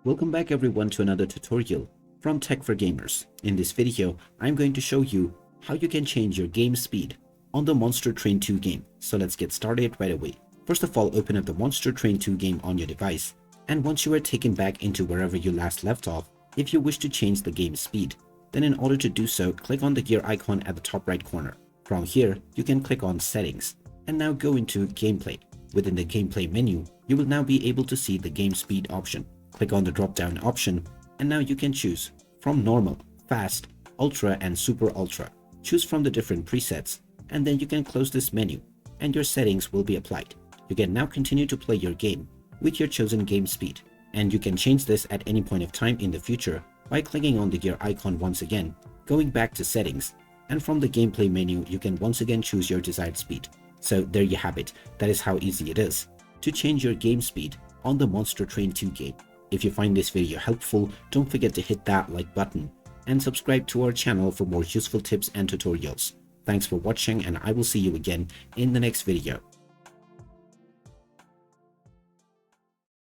Welcome back everyone to another tutorial from Tech for Gamers. In this video, I'm going to show you how you can change your game speed on the Monster Train 2 game. So let's get started right away. First of all, open up the Monster Train 2 game on your device. And once you are taken back into wherever you last left off, if you wish to change the game speed, then in order to do so, click on the gear icon at the top right corner. From here, you can click on Settings and now go into Gameplay. Within the Gameplay menu, you will now be able to see the game speed option. Click on the drop-down option and now you can choose from Normal, Fast, Ultra and Super Ultra. Choose from the different presets and then you can close this menu and your settings will be applied. You can now continue to play your game with your chosen game speed, and you can change this at any point of time in the future by clicking on the gear icon once again, going back to Settings, and from the Gameplay menu you can once again choose your desired speed. So there you have it. That is how easy it is to change your game speed on the Monster Train 2 game. If you find this video helpful, don't forget to hit that like button and subscribe to our channel for more useful tips and tutorials. Thanks for watching and I will see you again in the next video.